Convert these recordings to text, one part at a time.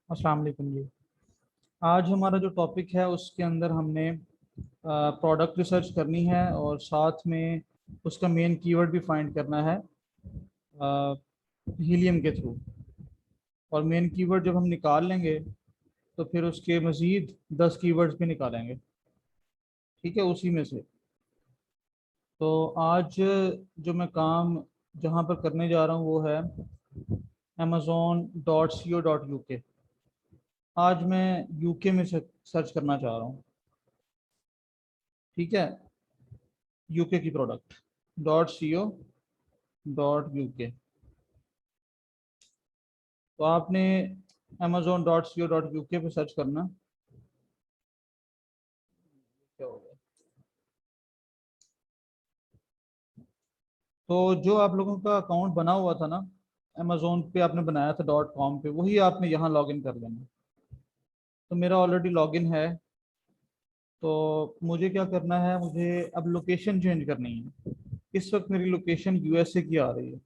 अस्सलाम वालेकुम जी। आज हमारा जो टॉपिक है उसके अंदर हमने प्रोडक्ट रिसर्च करनी है और साथ में उसका मेन कीवर्ड भी फाइंड करना है हीलियम के थ्रू। और मेन कीवर्ड जब हम निकाल लेंगे तो फिर उसके मज़ीद 10 कीवर्ड्स भी निकालेंगे। ठीक है, उसी में से। तो आज जो मैं काम जहाँ पर करने जा रहा हूँ वो है amazon.co.uk। आज मैं यूके में सर्च करना चाह रहा हूँ। ठीक है, यूके की प्रोडक्ट .co.uk। तो आपने amazon.co.uk पे सर्च करना। क्या होगा? तो जो आप लोगों का अकाउंट बना हुआ था ना, अमेजोन पे आपने बनाया था .com पे, वही आपने यहाँ लॉगिन कर लेना। तो मेरा ऑलरेडी लॉगिन है। तो मुझे क्या करना है, मुझे अब लोकेशन चेंज करनी है। इस वक्त मेरी लोकेशन यूएसए की आ रही है,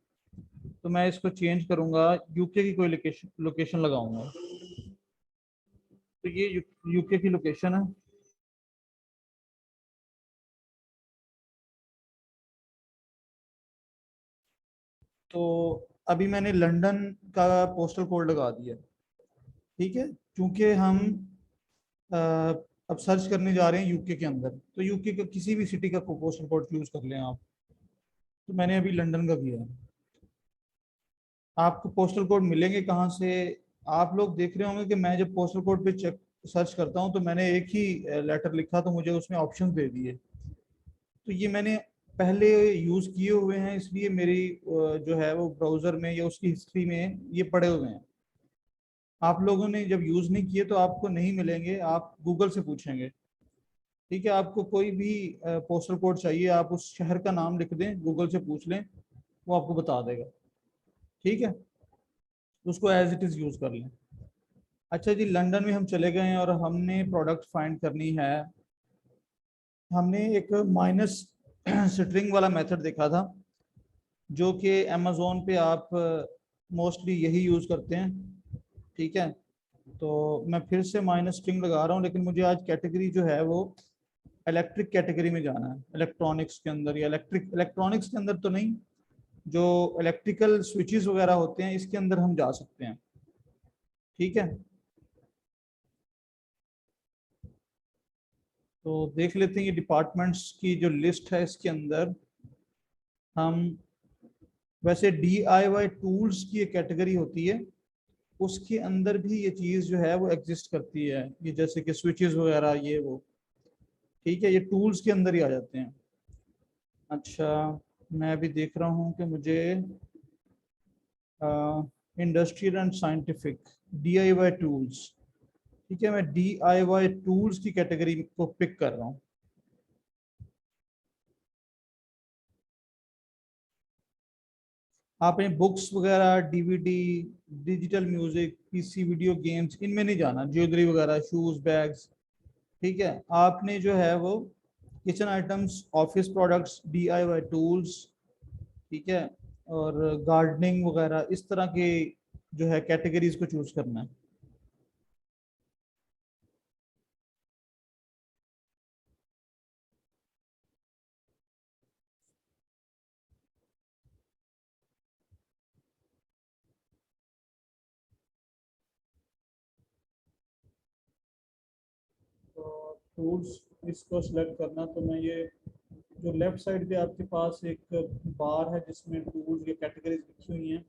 तो मैं इसको चेंज करूंगा, यूके की कोई लोकेशन लोकेशन लगाऊंगा। तो ये यूके की लोकेशन है। तो अभी मैंने लंदन का पोस्टल कोड लगा दिया। ठीक है, क्योंकि हम अ, अब सर्च करने जा रहे हैं यूके के अंदर, तो यूके का किसी भी सिटी का पोस्टल कोड चूज कर लें आप। तो मैंने अभी लंदन का किया है। आपको पोस्टल कोड मिलेंगे कहाँ से? आप लोग देख रहे होंगे कि मैं जब पोस्टल कोड पे चेक सर्च करता हूँ तो मैंने एक ही लेटर लिखा तो मुझे उसमें ऑप्शन दे दिए। तो ये मैंने पहले यूज़ किए हुए हैं, इसलिए मेरी जो है वो ब्राउज़र में या उसकी हिस्ट्री में ये पड़े हुए हैं। आप लोगों ने जब यूज़ नहीं किए तो आपको नहीं मिलेंगे, आप गूगल से पूछेंगे। ठीक है, आपको कोई भी पोस्टल कोड चाहिए, आप उस शहर का नाम लिख दें, गूगल से पूछ लें, वो आपको बता देगा। ठीक है, उसको एज इट इज़ यूज़ कर लें। अच्छा जी, लंदन में हम चले गए हैं और हमने प्रोडक्ट फाइंड करनी है। हमने एक माइनस स्ट्रिंग वाला मेथड देखा था, जो कि अमेज़ोन पे आप मोस्टली यही यूज़ करते हैं। ठीक है, तो मैं फिर से माइनस स्ट्रिंग लगा रहा हूँ, लेकिन मुझे आज कैटेगरी जो है वो इलेक्ट्रिक कैटेगरी में जाना है। इलेक्ट्रॉनिक्स के अंदर, या इलेक्ट्रॉनिक्स के अंदर तो नहीं, जो इलेक्ट्रिकल स्विचेस वगैरह होते हैं इसके अंदर हम जा सकते हैं। ठीक है, तो देख लेते हैं ये डिपार्टमेंट्स की जो लिस्ट है इसके अंदर। हम वैसे DIY टूल्स की एक कैटेगरी होती है, उसके अंदर भी ये चीज़ जो है वो एग्जिस्ट करती है, ये जैसे कि स्विचेस वगैरह ये वो। ठीक है, ये टूल्स के अंदर ही आ जाते हैं। अच्छा, मैं अभी देख रहा हूँ कि मुझे industrial and scientific DIY tools. ठीक है, मैं DIY टूल्स की कैटेगरी को पिक कर रहा हूँ। आपने बुक्स वगैरह, DVD, digital music, PC, video games, इनमें नहीं जाना। ज्वेलरी वगैरह, शूज, बैग्स। ठीक है, आपने जो है वो kitchen items, office products, DIY tools. ठीक है, और गार्डनिंग वगैरह, इस तरह के जो है कैटेगरीज को चूज करना है। तो टूल्स इसको सिलेक्ट करना, तो मैं ये जो लेफ्ट साइड पे आपके पास एक बार है जिसमें टूल्स की कैटेगरीज लिखी हुई हैं,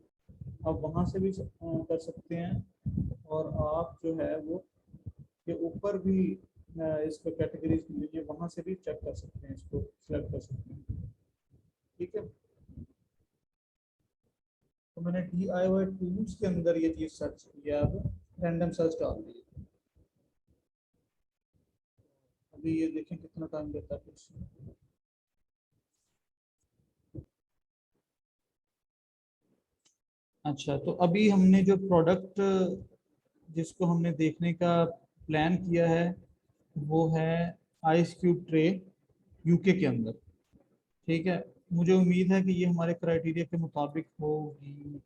आप वहाँ से भी कर सकते हैं। और आप जो है वो के ऊपर भी इसको कैटेगरीज मिली है, वहाँ से भी चेक कर सकते हैं, इसको सिलेक्ट कर सकते हैं। ठीक है, तो मैंने DIY टूल्स के अंदर ये चीज़ सर्च किया, अब रैंडम सर्च डाल दी। अभी ये देखें कितना टाइम लेता है कुछ। अच्छा, तो अभी हमने जो प्रोडक्ट जिसको हमने देखने का प्लान किया है वो है आइस क्यूब ट्रे, यूके के अंदर। ठीक है, मुझे उम्मीद है कि ये हमारे क्राइटेरिया के मुताबिक होगी,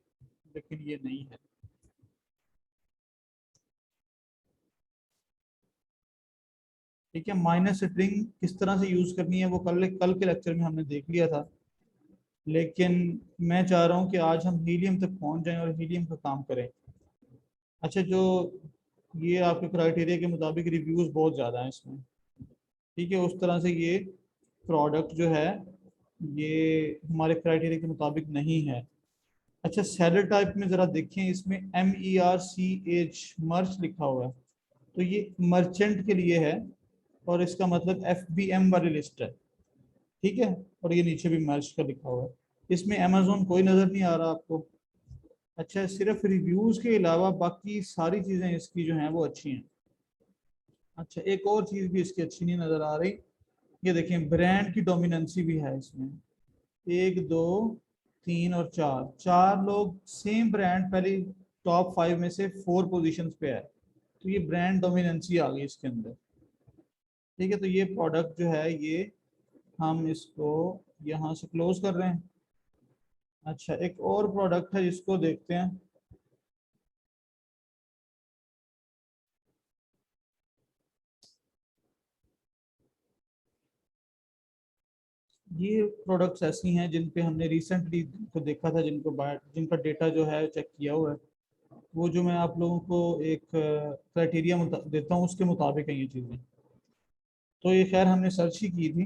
लेकिन ये नहीं है। ठीक है, माइनस स्ट्रिंग किस तरह से यूज करनी है वो कल कल के लेक्चर में हमने देख लिया था, लेकिन मैं चाह रहा हूँ कि आज हम हीलियम तक पहुंच जाएं और हीलियम का काम करें। अच्छा, जो ये आपके क्राइटेरिया के मुताबिक रिव्यूज बहुत ज़्यादा हैं इसमें, ठीक है, उस तरह से ये प्रोडक्ट जो है ये हमारे क्राइटेरिया के मुताबिक नहीं है। अच्छा, सेलर टाइप में ज़रा देखें, इसमें MERCH मर्च लिखा हुआ है, तो ये मर्चेंट के लिए है और इसका मतलब FBM वाली लिस्ट है, ठीक है। और ये नीचे भी मर्च का लिखा हुआ है, इसमें अमेजोन कोई नज़र नहीं आ रहा आपको। अच्छा, सिर्फ रिव्यूज़ के अलावा बाकी सारी चीज़ें इसकी जो हैं वो अच्छी हैं। अच्छा, एक और चीज़ भी इसकी अच्छी नहीं नज़र आ रही, ये देखें ब्रांड की डोमिनेंसी भी है इसमें, एक दो तीन और चार, चार लोग सेम ब्रांड पहले टॉप 5 में से 4 पोजीशंस पे है, तो ये ब्रांड डोमिनेंसी आ गई इसके अंदर, ठीक है। तो ये प्रोडक्ट जो है ये हम इसको यहाँ से क्लोज कर रहे हैं। अच्छा, एक और प्रोडक्ट है जिसको देखते हैं, ये प्रोडक्ट्स ऐसी हैं जिन पे हमने रिसेंटली को देखा था, जिनका डेटा जो है चेक किया हुआ है, वो जो मैं आप लोगों को एक क्राइटेरिया देता हूँ उसके मुताबिक है ये चीज़ें। तो ये खैर हमने सर्च ही की थी,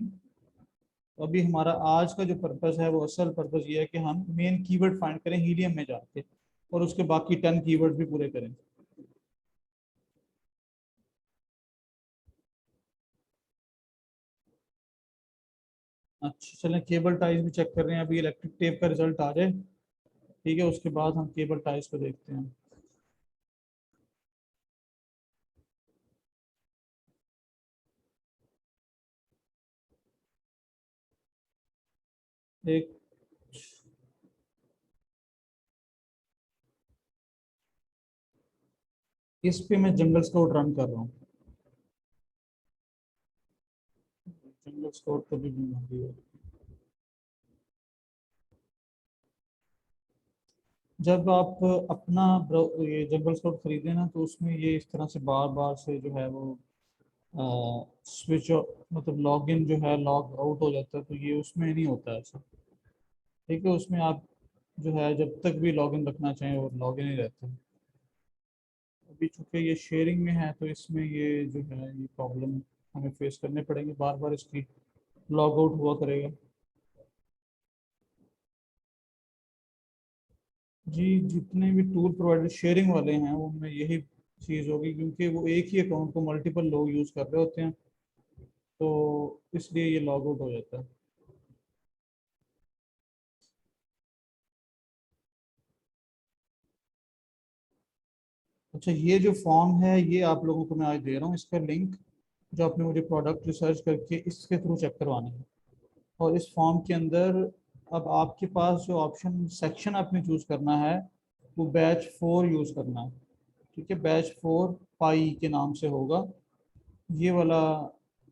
तो अभी हमारा आज का जो पर्पस है वो असल पर्पस ये है कि हम मेन कीवर्ड फाइंड करें हीलियम में जाके, और उसके बाकी 10 कीवर्ड भी पूरे करें। अच्छा, चलें केबल टाइज भी चेक कर रहे हैं, अभी इलेक्ट्रिक टेप का रिजल्ट आ जाए, ठीक है, उसके बाद हम केबल टाइज को देखते हैं। एक इस पे मैं जंगल स्काउट रन कर रहा हूँ, जंगल स्काउट कभी भी मंगी है। जब आप अपना ये जंगल स्काउट खरीदें ना, तो उसमें ये इस तरह से बार बार से जो है वो स्विच, मतलब लॉग इन जो है लॉग आउट हो जाता है, तो ये उसमें नहीं होता है ऐसा, ठीक है। उसमें आप जो है जब तक भी लॉग इन रखना चाहें वो लॉग इन ही रहता है। अभी चूंकि ये शेयरिंग में है तो इसमें ये जो है ये प्रॉब्लम हमें फेस करने पड़ेंगे, बार बार इसकी लॉग आउट हुआ करेगा। जी, जितने भी टूल प्रोवाइडर शेयरिंग वाले हैं उनमें यही चीज़ होगी, क्योंकि वो एक ही अकाउंट को मल्टीपल लोग यूज़ कर रहे होते हैं, तो इसलिए ये लॉग आउट हो जाता है। अच्छा, ये जो फॉर्म है ये आप लोगों को मैं आज दे रहा हूँ, इसका लिंक जो आपने मुझे प्रोडक्ट रिसर्च करके इसके थ्रू चेक करवाना है। और इस फॉर्म के अंदर अब आपके पास जो ऑप्शन सेक्शन आपने चूज़ करना है वो बैच 4 यूज़ करना है, ठीक है। बैच 4 पाई के नाम से होगा, ये वाला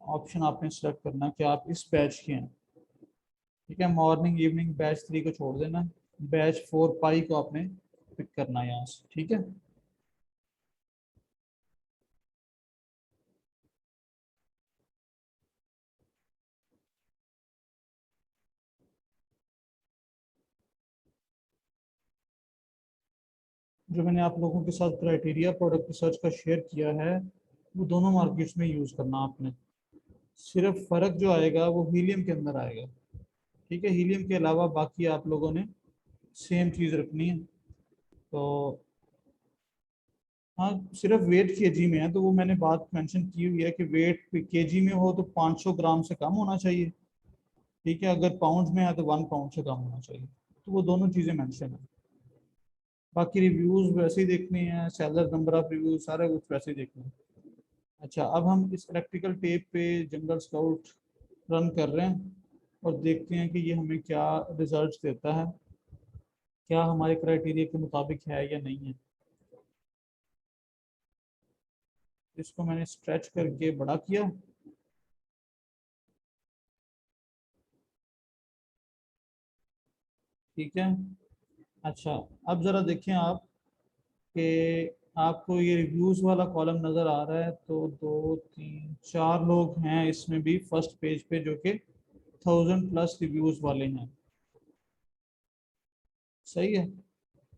ऑप्शन आपने सेलेक्ट करना है कि आप इस बैच के हैं, ठीक है। मॉर्निंग इवनिंग बैच 3 को छोड़ देना, बैच 4 पाई को आपने पिक करना है यहाँ से, ठीक है। जो मैंने आप लोगों के साथ क्राइटेरिया प्रोडक्ट रिसर्च का शेयर किया है वो दोनों मार्केट्स में यूज़ करना आपने, सिर्फ फ़र्क जो आएगा वो हीलियम के अंदर आएगा, ठीक है। हीलियम के अलावा बाकी आप लोगों ने सेम चीज़ रखनी है। तो हाँ, सिर्फ वेट केजी में है तो वो मैंने बात मेंशन की हुई है कि वेट केजी में हो तो 500 ग्राम से कम होना चाहिए, ठीक है। अगर पाउंड में है तो 1 पाउंड से कम होना चाहिए, तो वो दोनों चीज़ें मेंशन है। बाकी रिव्यूज़ वैसे ही देखने हैं, सेलर नंबर ऑफ रिव्यूज सारा कुछ वैसे ही देखना है। अच्छा, अब हम इस इलेक्ट्रिकल टेप पे जंगल स्काउट रन कर रहे हैं और देखते हैं कि ये हमें क्या रिजल्ट देता है, क्या हमारे क्राइटेरिया के मुताबिक है या नहीं है। इसको मैंने स्ट्रेच करके बड़ा किया, ठीक है। अच्छा, अब ज़रा देखें आप कि आपको ये रिव्यूज वाला कॉलम नजर आ रहा है, तो 2 3 4 लोग हैं इसमें भी फर्स्ट पेज पे जो कि 1000+ रिव्यूज वाले हैं। सही है।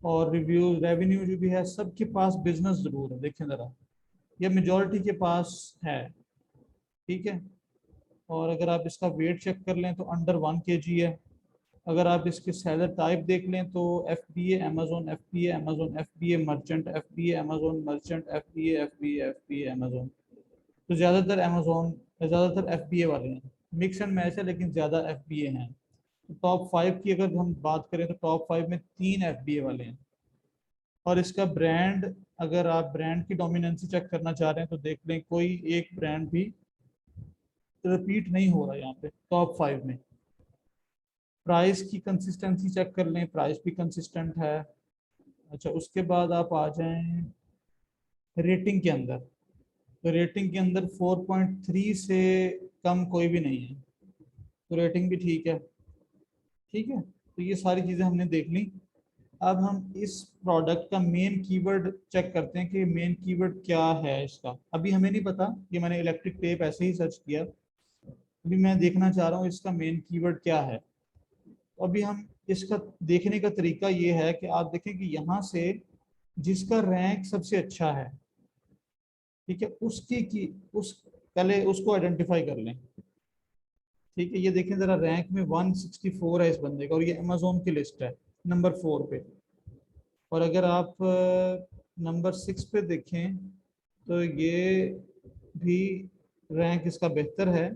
और रिव्यू रेवेन्यू जो भी है सबके पास बिजनेस जरूर है, देखें जरा, ये मेजोरिटी के पास है। ठीक है। और अगर आप इसका वेट चेक कर लें तो अंडर 1 kg है। अगर आप इसके सेलर टाइप देख लें तो FBA Amazon, FBA Amazon, FBA merchant, FBA Amazon merchant, FBA FBA FBA Amazon. तो ज़्यादातर अमेजोन, ज़्यादातर FBA वाले हैं। मिक्स एंड मैच है लेकिन ज़्यादा FBA हैं। तो टॉप 5 की अगर हम बात करें तो टॉप 5 में 3 FBA वाले हैं। और इसका ब्रांड, अगर आप ब्रांड की डोमिनेंसी चेक करना चाह रहे हैं तो देख लें, कोई एक ब्रांड भी रिपीट नहीं हो रहा यहाँ पे टॉप 5 में। प्राइस की कंसिस्टेंसी चेक कर लें, प्राइस भी कंसिस्टेंट है। अच्छा, उसके बाद आप आ जाएं रेटिंग के अंदर। तो रेटिंग के अंदर 4.3 से कम कोई भी नहीं है, तो रेटिंग भी ठीक है। ठीक है, तो ये सारी चीज़ें हमने देख ली। अब हम इस प्रोडक्ट का मेन कीवर्ड चेक करते हैं कि मेन कीवर्ड क्या है इसका। अभी हमें नहीं पता, ये मैंने इलेक्ट्रिक टेप ऐसे ही सर्च किया। अभी मैं देखना चाह रहा हूँ इसका मेन कीवर्ड क्या है। तो अभी हम इसका देखने का तरीका ये है कि आप देखें कि यहाँ से जिसका रैंक सबसे अच्छा है, ठीक है, उसकी की उस पहले उसको आइडेंटिफाई कर लें। ठीक है, ये देखें जरा, रैंक में 164 है इस बंदे का और ये अमेजोन की लिस्ट है नंबर 4 पे। और अगर आप नंबर 6 पे देखें तो ये भी रैंक इसका बेहतर है।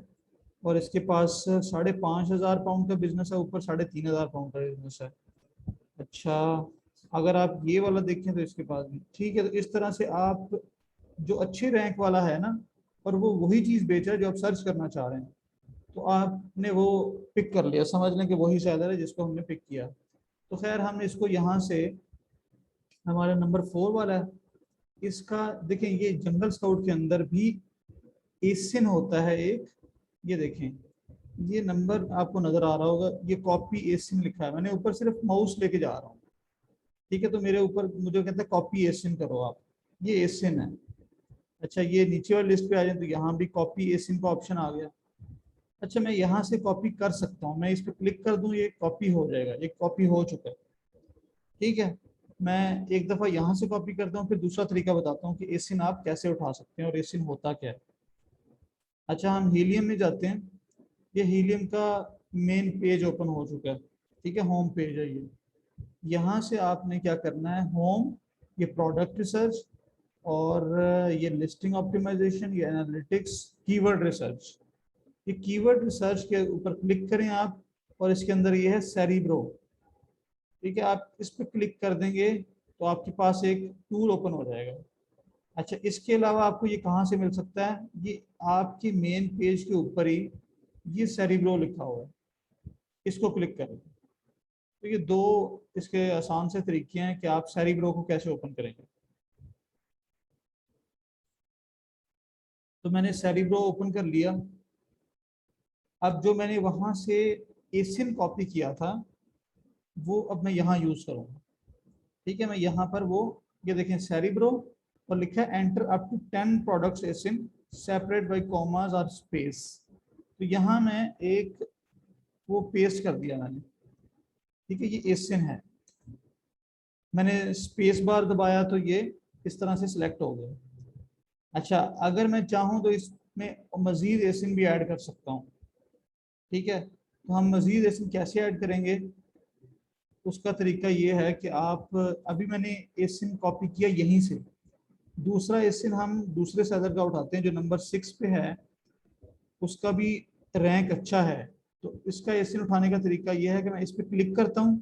और इसके पास 5,500 पाउंड का बिजनेस है, ऊपर 3,500 पाउंड का बिजनेस है। अच्छा, अगर आप ये वाला देखें तो इसके पास भी ठीक है। तो इस तरह से आप जो अच्छे रैंक वाला है ना, और वो वही चीज़ बेच रहा है जो आप सर्च करना चाह रहे हैं, तो आपने वो पिक कर लिया, समझ लें कि वही सेलर है जिसको हमने पिक किया। तो खैर हम इसको यहाँ से, हमारा नंबर 4 वाला है, इसका देखें, ये जंगल स्काउट के अंदर भी एसिन होता है एक। ये देखें, ये नंबर आपको नजर आ रहा होगा, ये कॉपी एसिन लिखा है। मैंने ऊपर सिर्फ माउस लेके जा रहा हूँ। ठीक है, तो मेरे ऊपर मुझे कहता है कॉपी एसिन करो आप, ये एसिन है। अच्छा, ये नीचे वाली लिस्ट पे आ जाए तो यहाँ भी कॉपी एसिन का ऑप्शन आ गया। अच्छा, मैं यहाँ से कॉपी कर सकता हूँ, मैं इस पर क्लिक कर दूँ, ये कॉपी हो जाएगा, एक कॉपी हो चुका है। ठीक है, मैं एक दफ़ा यहाँ से कॉपी करता हूँ, फिर दूसरा तरीका बताता हूँ कि एसिन आप कैसे उठा सकते हैं और एसिन होता क्या है। अच्छा, हम हीलियम में जाते हैं। ये हीलियम का मेन पेज ओपन हो चुका है। ठीक है, होम पेज है ये। यहाँ से आपने क्या करना है, होम, ये प्रोडक्ट रिसर्च, और ये लिस्टिंग ऑप्टिमाइजेशन, ये एनालिटिक्स, कीवर्ड रिसर्च। ये कीवर्ड रिसर्च के ऊपर क्लिक करें आप, और इसके अंदर ये है सेरिब्रो। ठीक है, आप इस पर क्लिक कर देंगे तो आपके पास एक टूल ओपन हो जाएगा। अच्छा, इसके अलावा आपको ये कहाँ से मिल सकता है, ये आपके मेन पेज के ऊपर ही ये सेरिब्रो लिखा हुआ है, इसको क्लिक करें। तो ये दो इसके आसान से तरीके हैं कि आप सेरिब्रो को कैसे ओपन करेंगे। तो मैंने सेरिब्रो ओपन कर लिया। अब जो मैंने वहां से एसिन कॉपी किया था वो अब मैं यहाँ यूज करूँगा। ठीक है, मैं यहाँ पर वो, ये देखें सेरिब्रो, और लिखा है enter up to 10 products ASIN separate by commas और स्पेस। तो यहाँ मैं एक वो पेस्ट कर दिया मैंने। ठीक है, ये एसिन है, मैंने स्पेस बार दबाया तो ये इस तरह से सिलेक्ट हो गया। अच्छा, अगर मैं चाहूँ तो इसमें मजीद एसिन भी ऐड कर सकता हूँ। ठीक है, तो हम मजीद एसिन कैसे ऐड करेंगे, उसका तरीका ये है कि आप, अभी मैंने एसिन कॉपी किया यहीं से, दूसरा एसिन हम दूसरे सेलर का उठाते हैं जो नंबर 6 पे है, उसका भी रैंक अच्छा है। तो इसका एसिन उठाने का तरीका यह है कि मैं इस पर क्लिक करता हूँ,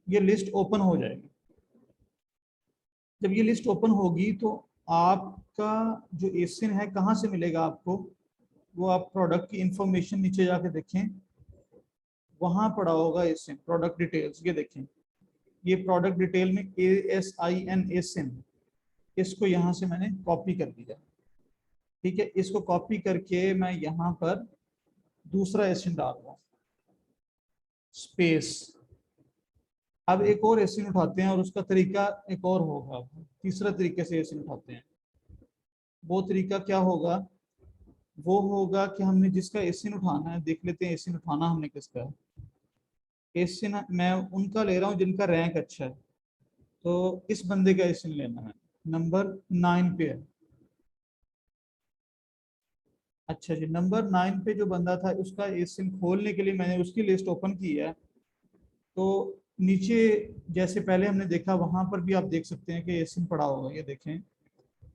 ये लिस्ट ओपन हो जाएगी। जब ये लिस्ट ओपन होगी तो आपका जो एसिन है कहाँ से मिलेगा आपको, वो आप प्रोडक्ट की इंफॉर्मेशन नीचे जाके देखें, वहां पड़ा होगा एसिन प्रोडक्ट डिटेल्स। ये देखें, ये प्रोडक्ट डिटेल में ASIN एसिन, इसको यहाँ से मैंने कॉपी कर दिया। ठीक है, इसको कॉपी करके मैं यहाँ पर दूसरा एसिन डाल रहा हूँ, स्पेस। अब एक और एसिन उठाते हैं और उसका तरीका एक और होगा, तीसरा तरीके से एसिन उठाते हैं। वो तरीका क्या होगा? वो होगा कि हमने जिसका एसिन उठाना है, देख लेते हैं एसिन उठाना हमने किसका है। एसिन मैं उनका ले रहा हूँ जिनका रैंक अच्छा है, तो इस बंदे का एसिन लेना है, नंबर 9 पे है। अच्छा जी, नंबर 9 पे जो बंदा था उसका एसिन खोलने के लिए मैंने उसकी लिस्ट ओपन की है। तो नीचे जैसे पहले हमने देखा वहां पर भी आप देख सकते हैं कि एसिन पड़ा होगा, ये देखें,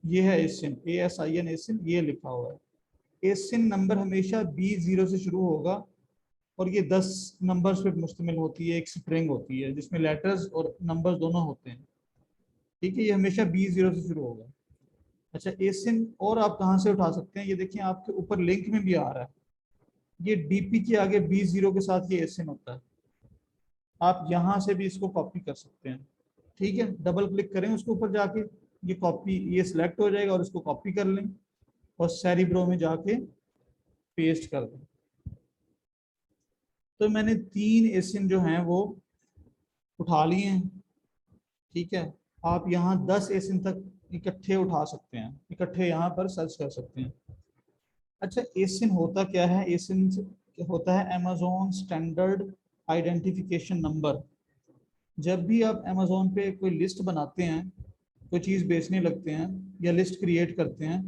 ये है एसिन, ASIN एसिन, ये लिखा हुआ है। एसिन नंबर हमेशा B0 से शुरू होगा और ये 10 नंबर्स पे मुश्तमिल होती है, एक स्ट्रिंग होती है जिसमें लेटर्स और नंबर्स दोनों होते हैं। ठीक है, ये हमेशा B0 से शुरू होगा। अच्छा, एसिन और आप कहाँ से उठा सकते हैं? ये देखिए आपके ऊपर लिंक में भी आ रहा है, ये DP के आगे B0 के साथ ये एसिन होता है। आप यहाँ से भी इसको कॉपी कर सकते हैं। ठीक है, डबल क्लिक करें उसके ऊपर जाके, ये कॉपी, ये सिलेक्ट हो जाएगा और इसको कॉपी कर लें और सेरिब्रो में जाके पेस्ट कर दें। तो मैंने 3 एसिन जो हैं वो उठा लिए हैं। ठीक है, आप यहाँ 10 एसिन तक इकट्ठे उठा सकते हैं, इकट्ठे यहाँ पर सर्च कर सकते हैं। अच्छा, एसिन होता क्या है? एसिन होता है अमेजोन स्टैंडर्ड आइडेंटिफिकेशन नंबर। जब भी आप अमेजोन पे कोई लिस्ट बनाते हैं, कोई चीज़ बेचने लगते हैं या लिस्ट क्रिएट करते हैं,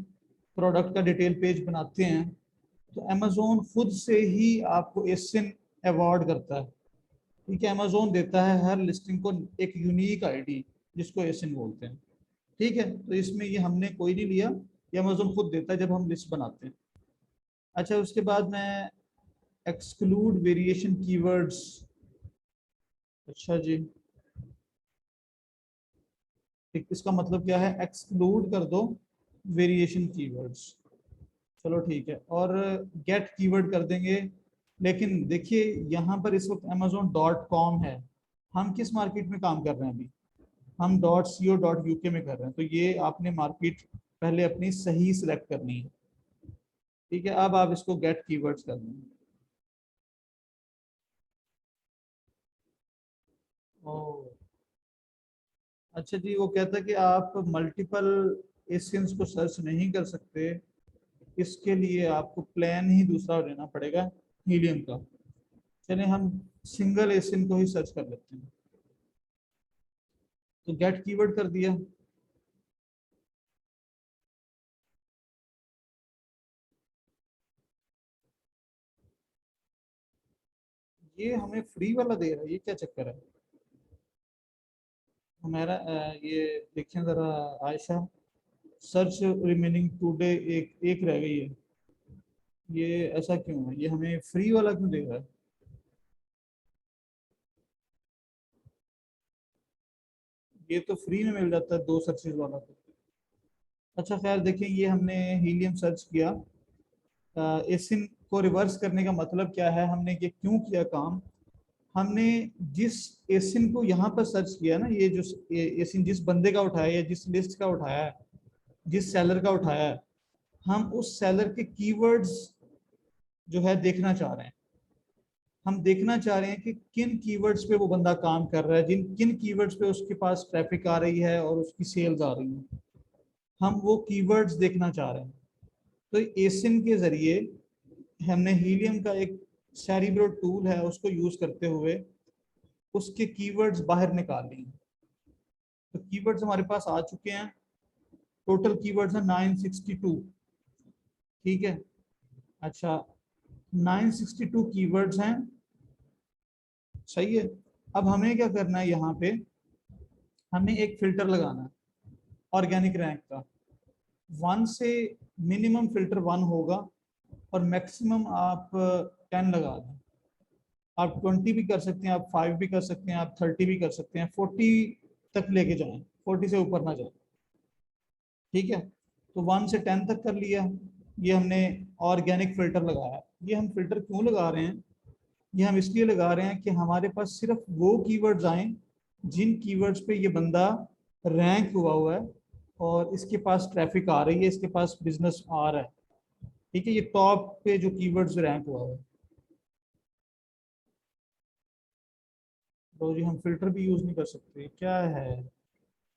प्रोडक्ट का डिटेल पेज बनाते हैं, तो अमेजोन खुद से ही आपको एसिन अवार्ड करता है। ठीक है, अमेजोन देता है हर लिस्टिंग को एक यूनिक आईडी जिसको एसिन बोलते हैं। ठीक है, तो इसमें ये हमने कोई नहीं लिया, ये अमेजोन खुद देता है जब हम लिस्ट बनाते हैं। अच्छा, उसके बाद मैं एक्सक्लूड वेरिएशन कीवर्ड्स। अच्छा जी, इसका मतलब क्या है? एक्सक्लूड कर दो वेरिएशन कीवर्ड्स। चलो ठीक है, और गेट कीवर्ड कर देंगे। लेकिन देखिए यहाँ पर इस वक्त amazon.com है, हम किस मार्केट में काम कर रहे हैं अभी? हम .co.uk में कर रहे हैं। तो ये आपने मार्केट पहले अपनी सही सिलेक्ट करनी है। ठीक है, अब आप इसको गेट कीवर्ड्स कर देंगे। ओ, अच्छा जी, वो कहता है कि आप मल्टीपल एशियंस को सर्च नहीं कर सकते, इसके लिए आपको प्लान ही दूसरा लेना पड़ेगा, हीलियम का। चलिए हम सिंगल एशियन को ही सर्च कर लेते हैं। तो गेट कीवर्ड कर दिया। ये हमें फ्री वाला दे रहा है, ये क्या चक्कर है? हमारा ये देखिए जरा आयशा, सर्च रिमेनिंग टुडे एक एक रह गई है, ये ऐसा क्यों है? ये हमें फ्री वाला क्यों दे रहा है? ये तो फ्री में मिल जाता है 2 सर्चेज वाला तो। अच्छा खैर, देखिए ये हमने हीलियम सर्च किया। एसिन को रिवर्स करने का मतलब क्या है, हमने ये क्यों किया काम? हमने जिस एसिन को यहाँ पर सर्च किया ना, ये जो एसिन जिस बंदे का उठाया या जिस लिस्ट का उठाया है, जिस सेलर का उठाया है, हम उस सेलर के कीवर्ड्स जो है देखना चाह रहे हैं। हम देखना चाह रहे हैं कि किन कीवर्ड्स पे वो बंदा काम कर रहा है, जिन किन कीवर्ड्स पे उसके पास ट्रैफिक आ रही है और उसकी सेल्स आ रही है, हम वो कीवर्ड्स देखना चाह रहे हैं। तो एसिन के जरिए हमने हीलियम का एक सेरिब्रो टूल है, उसको यूज करते हुए उसके कीवर्ड्स बाहर निकाल लिए। तो कीवर्ड्स हमारे पास आ चुके हैं, टोटल कीवर्ड्स है 962। ठीक है, अच्छा, 962 कीवर्ड्स हैं, सही है। अब हमें क्या करना है, यहाँ पे हमें एक फिल्टर लगाना है ऑर्गेनिक रैंक का। 1 से मिनिमम फिल्टर 1 होगा और मैक्सिमम आप 10 लगा दें। आप 20 भी कर सकते हैं, आप 5 भी कर सकते हैं, आप 30 भी कर सकते हैं, 40 तक लेके जाएं, 40 से ऊपर ना जाए। ठीक है, तो 1 से 10 तक कर लिया, ये हमने ऑर्गेनिक फिल्टर लगाया। ये हम फिल्टर क्यों लगा रहे हैं? ये हम इसलिए लगा रहे हैं कि हमारे पास सिर्फ वो कीवर्ड्स आए जिन कीवर्ड्स पे ये बंदा रैंक हुआ है और इसके पास ट्रैफिक आ रही है, इसके पास बिजनेस आ रहा है। ठीक है, ये टॉप पे जो कीवर्ड्स रैंक हुआ है। तो जी हम फिल्टर भी यूज नहीं कर सकते, क्या है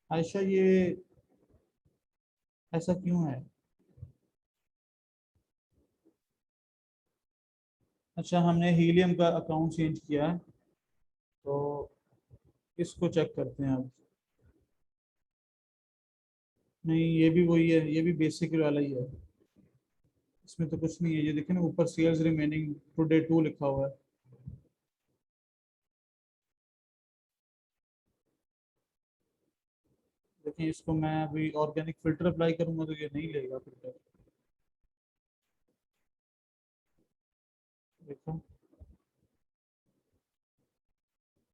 आयशा ये, ऐसा क्यों है? अच्छा, हमने हीलियम का अकाउंट चेंज किया है, तो इसको चेक करते हैं अब। नहीं, ये भी वही है, ये भी बेसिक वाला ही है, इसमें तो कुछ नहीं है। ये देखिए ना, ऊपर सेल्स रिमेनिंग टुडे 2 लिखा हुआ है। देखिए, इसको मैं अभी ऑर्गेनिक फिल्टर अप्लाई करूंगा तो ये नहीं लेगा फिल्टर। देखो,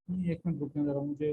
नहीं, एक मिनट रुकने जरा मुझे